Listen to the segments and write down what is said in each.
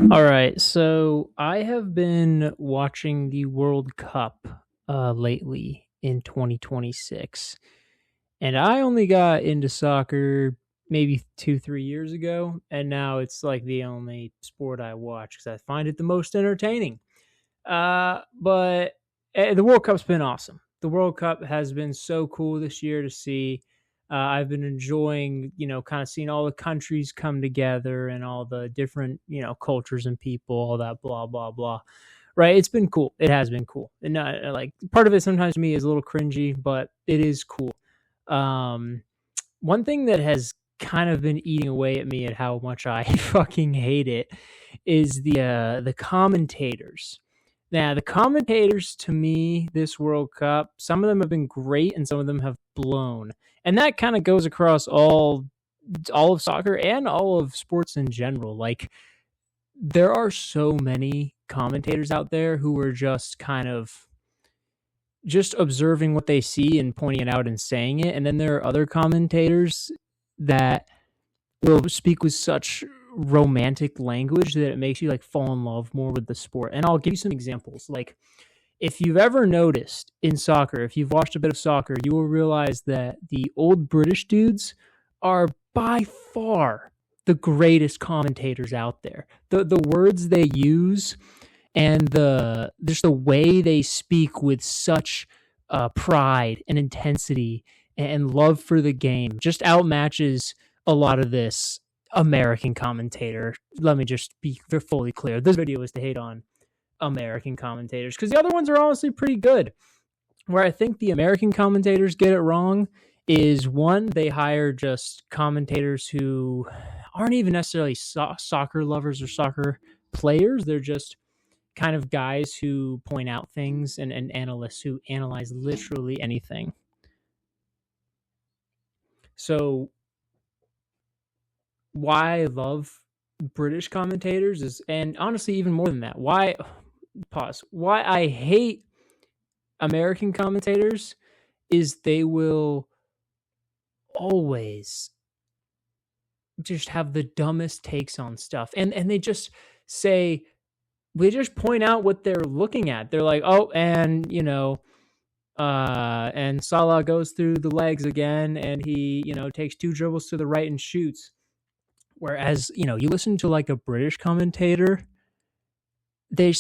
All right, so I have been watching the World Cup lately in 2026, and I only got into soccer maybe 2, 3 years ago, and now it's like the only sport I watch because I find it the most entertaining. But the World Cup's been awesome. The World Cup has been so cool this year to see. I've been enjoying, kind of seeing all the countries come together and all the different, cultures and people, all that blah blah blah. Right? It's been cool. It has been cool, and like part of it sometimes to me is a little cringy, but it is cool. Um, One thing that has kind of been eating away at me at how much I fucking hate it is the commentators. Now, the commentators to me this World Cup, some of them have been great and some of them have blown. And that kind of goes across all of soccer and all of sports in general. Like there are so many commentators out there who are just kind of just observing what they see and pointing it out and saying it. And then there are other commentators that will speak with such romantic language that it makes you like fall in love more with the sport. And I'll give you some examples. Like if you've ever noticed in soccer, if you've watched a bit of soccer, you will realize that the old British dudes are by far the greatest commentators out there. The words they use and the just the way they speak with such pride and intensity and love for the game just outmatches a lot of this American commentator. Let me just be fully clear. This video is to hate on American commentators because the other ones are honestly pretty good. Where I think the American commentators get it wrong is one, they hire just commentators who aren't even necessarily soccer lovers or soccer players. They're just kind of guys who point out things and analysts who analyze literally anything. So why I love British commentators is, and honestly, even more than that, why I hate American commentators is they will always just have the dumbest takes on stuff. And they just say, they just point out what they're looking at. They're like, oh, and and Salah goes through the legs again and he, takes 2 dribbles to the right and shoots. Whereas, you listen to like a British commentator, they're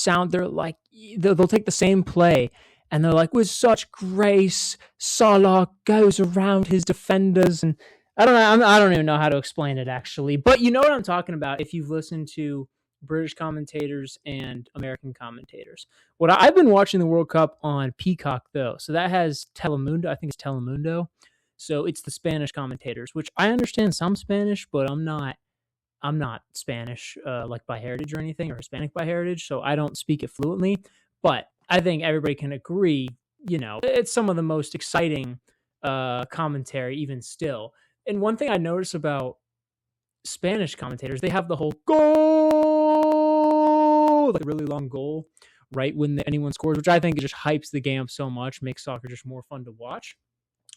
like, they'll take the same play and they're like, with such grace, Salah goes around his defenders. And I don't know, I don't even know how to explain it actually, but you know what I'm talking about if you've listened to British commentators and American commentators. What I've been watching the World Cup on Peacock though, so that has Telemundo. I think it's Telemundo. So it's the Spanish commentators, which I understand some Spanish, but I'm not Spanish like by heritage or anything, or Hispanic by heritage, so I don't speak it fluently. But I think everybody can agree, it's some of the most exciting commentary even still. And one thing I notice about Spanish commentators, they have the whole goal, like a really long goal, right when anyone scores, which I think just hypes the game up so much, makes soccer just more fun to watch.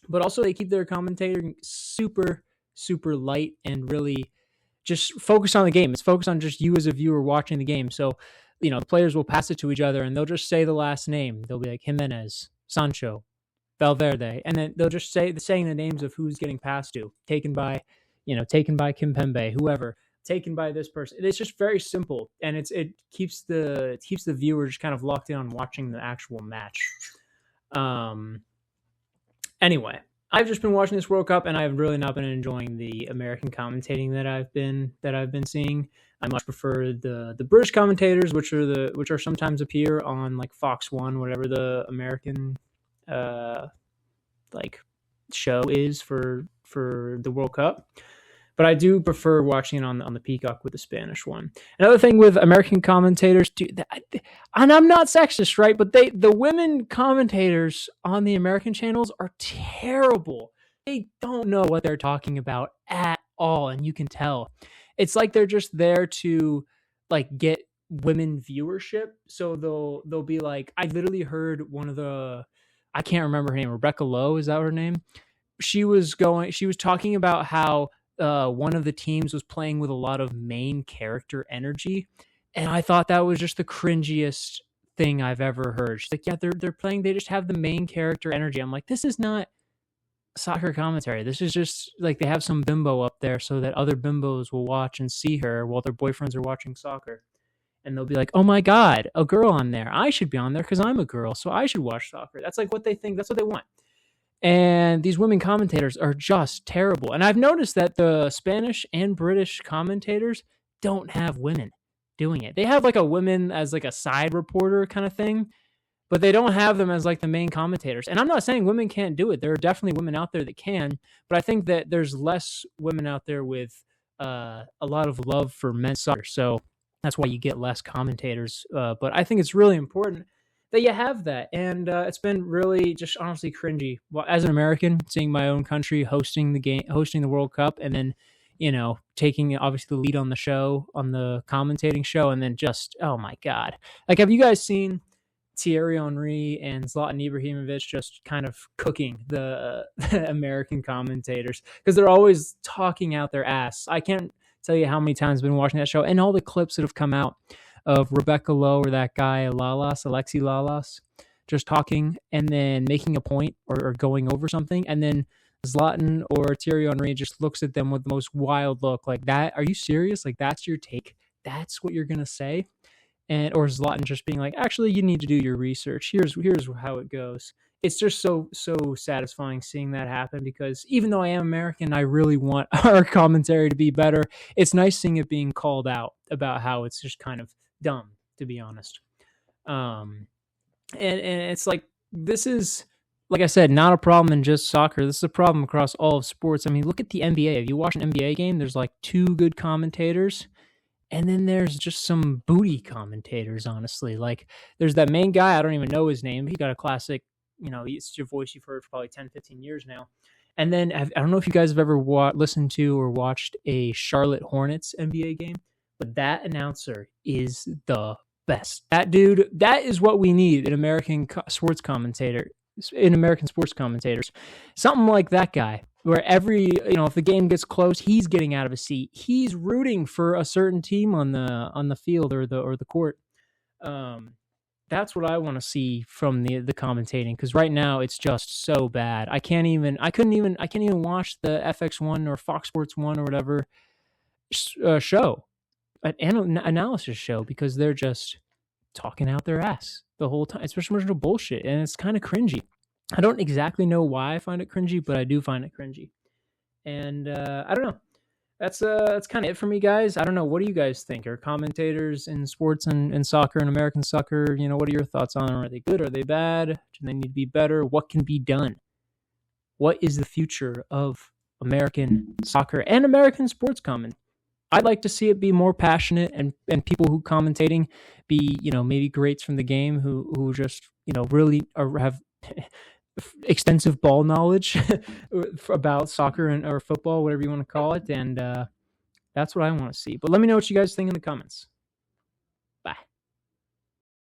But also they keep their commentating super, super light and really just focus on the game. It's focused on just you as a viewer watching the game. So, the players will pass it to each other and they'll just say the last name. They'll be like Jimenez, Sancho, Valverde, and then they'll just saying the names of who's getting passed to, taken by Kimpembe, whoever, taken by this person. It's just very simple, and it keeps the viewers kind of locked in on watching the actual match. Anyway, I've just been watching this World Cup, and I've really not been enjoying the American commentating that I've been seeing. I much prefer the British commentators, which are sometimes appear on like Fox One, whatever the American like show is for the World Cup. But I do prefer watching it on the Peacock with the Spanish one. Another thing with American commentators, and I'm not sexist, right? But the women commentators on the American channels are terrible. They don't know what they're talking about at all, and you can tell. It's like they're just there to like get women viewership. So they'll be like, I literally heard one of the, I can't remember her name, Rebecca Lowe, is that her name? She was talking about how one of the teams was playing with a lot of main character energy, And I thought that was just the cringiest thing I've ever heard. She's like, yeah, they're playing, they just have the main character energy. I'm like, this is not soccer commentary. This is just like they have some bimbo up there so that other bimbos will watch and see her while their boyfriends are watching soccer. And they'll be like, oh my God, a girl on there. I should be on there because I'm a girl, so I should watch soccer. That's like what they think. That's what they want. And these women commentators are just terrible. And I've noticed that the Spanish and British commentators don't have women doing it. They have like a women as like a side reporter kind of thing, but they don't have them as like the main commentators. And I'm not saying women can't do it. There are definitely women out there that can, but I think that there's less women out there with a lot of love for men's soccer. So that's why you get less commentators. But I think it's really important that you have that. And it's been really just honestly cringy. Well, as an American, seeing my own country hosting the game, hosting the World Cup, and then taking obviously the lead on the show, on the commentating show, and then just, oh my God. Like, have you guys seen Thierry Henry and Zlatan Ibrahimovic just kind of cooking the American commentators? Because they're always talking out their ass. I can't tell you how many times I've been watching that show, and all the clips that have come out of Rebecca Lowe or that guy Alexi Lalas, just talking and then making a point or going over something, and then Zlatan or Thierry Henry just looks at them with the most wild look, like, that, are you serious? Like, that's your take? That's what you're gonna say? And or Zlatan just being like, actually, you need to do your research. Here's how it goes. It's just so satisfying seeing that happen, because even though I am American, I really want our commentary to be better. It's nice seeing it being called out about how it's just kind of dumb, to be honest. And it's like, this is, like I said, not a problem in just soccer. This is a problem across all of sports. I mean, look at the NBA. If you watch an NBA game, there's like 2 good commentators. And then there's just some booty commentators, honestly. Like, there's that main guy. I don't even know his name. He got a classic, it's your voice you've heard for probably 10, 15 years now. And then I don't know if you guys have ever listened to or watched a Charlotte Hornets NBA game, but that announcer is the best. That dude, that is what we need in American sports commentators. Something like that guy, where every, if the game gets close, he's getting out of his seat. He's rooting for a certain team on the field or the court. That's what I want to see from the commentating, because right now it's just so bad. I can't even watch the FX1 or Fox Sports 1 or whatever show, an analysis show, because they're just talking out their ass the whole time. It's just much bullshit, and it's kind of cringy. I don't exactly know why I find it cringy, but I do find it cringy. And I don't know. That's kind of it for me, guys. I don't know. What do you guys think? Are commentators in sports and soccer and American soccer, what are your thoughts on them? Are they good? Are they bad? Do they need to be better? What can be done? What is the future of American soccer and American sports comment? I'd like to see it be more passionate, and people who commentating be, maybe greats from the game who just, really have extensive ball knowledge about soccer or football, whatever you want to call it. And that's what I want to see. But let me know what you guys think in the comments.